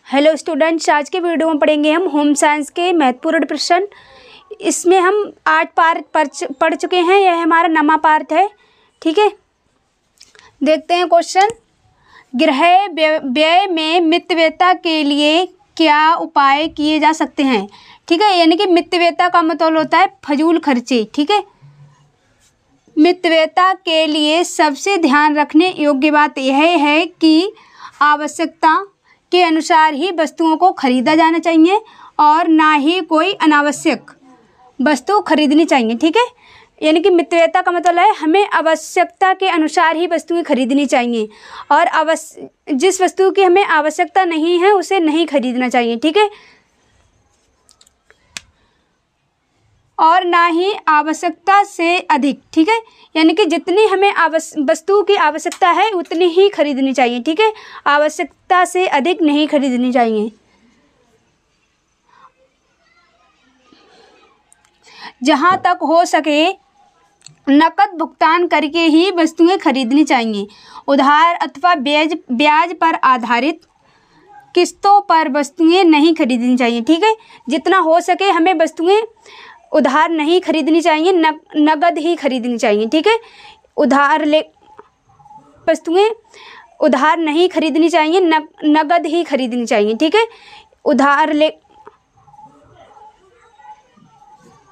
Hello students, आज के video में पढ़ेंगे हम होम साइंस के महत्वपूर्ण प्रश्न। इसमें हम 8 पार्ट पढ़ चुके हैं। यह हमारा 9वां पार्ट है। ठीक है, देखते हैं क्वेश्चन। गृह व्यय में मितव्ययता के लिए क्या उपाय किए जा सकते हैं। ठीक है, यानी कि मितव्ययता का मतलब होता है फजूल खर्चे। ठीक है, मितव्ययता के लिए सबसे ध्यान रखने योग्य बात यह है कि आवश्यकता के अनुसार ही वस्तुओं को खरीदा जाना चाहिए और ना ही कोई अनावश्यक वस्तु खरीदनी चाहिए। ठीक है, यानी कि मितव्ययता का मतलब है हमें आवश्यकता के अनुसार ही वस्तुएं खरीदनी चाहिए और जिस वस्तु की हमें आवश्यकता नहीं है उसे नहीं खरीदना चाहिए। ठीक है, और ना ही आवश्यकता से अधिक। ठीक है, यानी कि जितनी हमें वस्तु की आवश्यकता है उतनी ही खरीदनी चाहिए। ठीक है, आवश्यकता से अधिक नहीं खरीदनी चाहिए। जहाँ तक हो सके नकद भुगतान करके ही वस्तुएं खरीदनी चाहिए। उधार अथवा ब्याज पर आधारित किस्तों पर वस्तुएं नहीं खरीदनी चाहिए। ठीक है, जितना हो सके हमें वस्तुएं उधार नहीं खरीदनी चाहिए, नगद ही खरीदनी चाहिए। ठीक है, वस्तुएं उधार नहीं खरीदनी चाहिए, नगद ही खरीदनी चाहिए। ठीक है,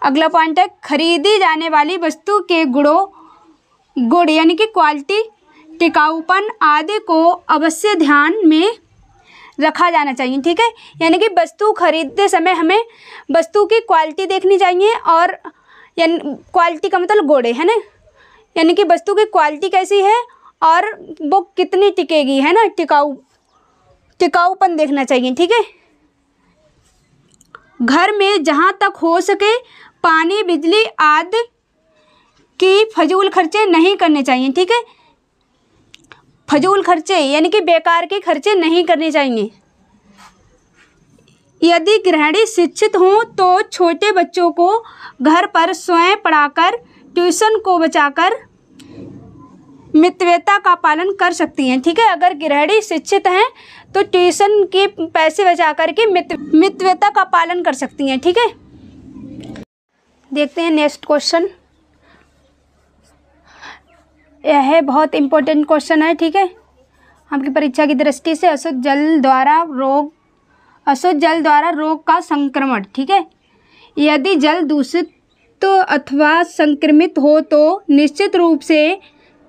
अगला पॉइंट है खरीदी जाने वाली वस्तु के गुण यानी कि क्वालिटी, टिकाऊपन आदि को अवश्य ध्यान में रखा जाना चाहिए। ठीक है, यानी कि वस्तु खरीदते समय हमें वस्तु की क्वालिटी देखनी चाहिए और यानी क्वालिटी का मतलब गुण है ना, यानी कि वस्तु की क्वालिटी कैसी है और वो कितनी टिकेगी, है ना, टिकाऊपन देखना चाहिए। ठीक है, घर में जहाँ तक हो सके पानी बिजली आदि की फजूल खर्चे नहीं करने चाहिए। ठीक है, फजूल खर्चे यानी कि बेकार के खर्चे नहीं करने चाहिए। यदि गृहिणी शिक्षित हों तो छोटे बच्चों को घर पर स्वयं पढ़ाकर ट्यूशन को बचाकर मितव्ययता का पालन कर सकती हैं। ठीक है, अगर गृहिणी शिक्षित हैं तो ट्यूशन के पैसे बचा करके मितव्ययता का पालन कर सकती हैं। ठीक है, देखते हैं नेक्स्ट क्वेश्चन। यह बहुत इम्पोर्टेंट क्वेश्चन है। ठीक है, आपकी परीक्षा की दृष्टि से अशुद्ध जल द्वारा रोग का संक्रमण। ठीक है, यदि जल दूषित अथवा संक्रमित हो तो निश्चित रूप से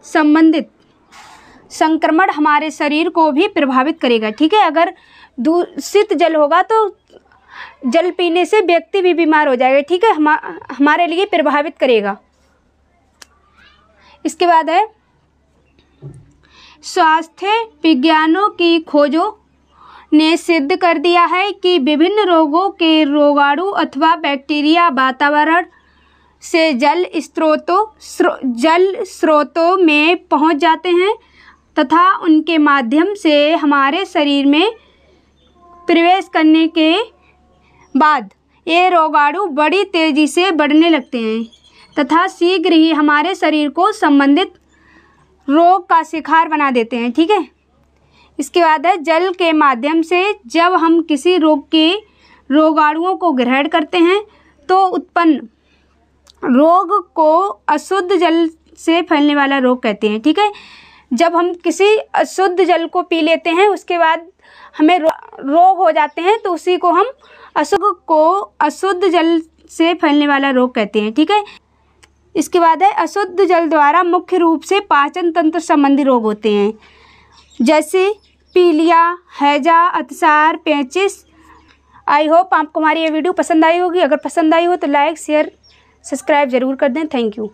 संबंधित संक्रमण हमारे शरीर को भी प्रभावित करेगा। ठीक है, अगर दूषित जल होगा तो जल पीने से व्यक्ति भी बीमार हो जाएगा। ठीक है, हमारे लिए प्रभावित करेगा। इसके बाद है स्वास्थ्य विज्ञानों की खोजों ने सिद्ध कर दिया है कि विभिन्न रोगों के रोगाणु अथवा बैक्टीरिया वातावरण से जल स्रोतों में पहुंच जाते हैं तथा उनके माध्यम से हमारे शरीर में प्रवेश करने के बाद ये रोगाणु बड़ी तेजी से बढ़ने लगते हैं तथा शीघ्र ही हमारे शरीर को संबंधित रोग का शिकार बना देते हैं। ठीक है, इसके बाद है जल के माध्यम से जब हम किसी रोग के रोगाणुओं को ग्रहण करते हैं तो उत्पन्न रोग को अशुद्ध जल से फैलने वाला रोग कहते हैं। ठीक है, जब हम किसी अशुद्ध जल को पी लेते हैं उसके बाद हमें रोग हो जाते हैं तो उसी को हम अशुद्ध जल से फैलने वाला रोग कहते हैं। ठीक है, इसके बाद है अशुद्ध जल द्वारा मुख्य रूप से पाचन तंत्र संबंधी रोग होते हैं जैसे पीलिया, हैजा, अतिसार, पेचिश। आई होप आपको हमारी ये वीडियो पसंद आई होगी। अगर पसंद आई हो तो लाइक शेयर सब्सक्राइब ज़रूर कर दें। Thank you.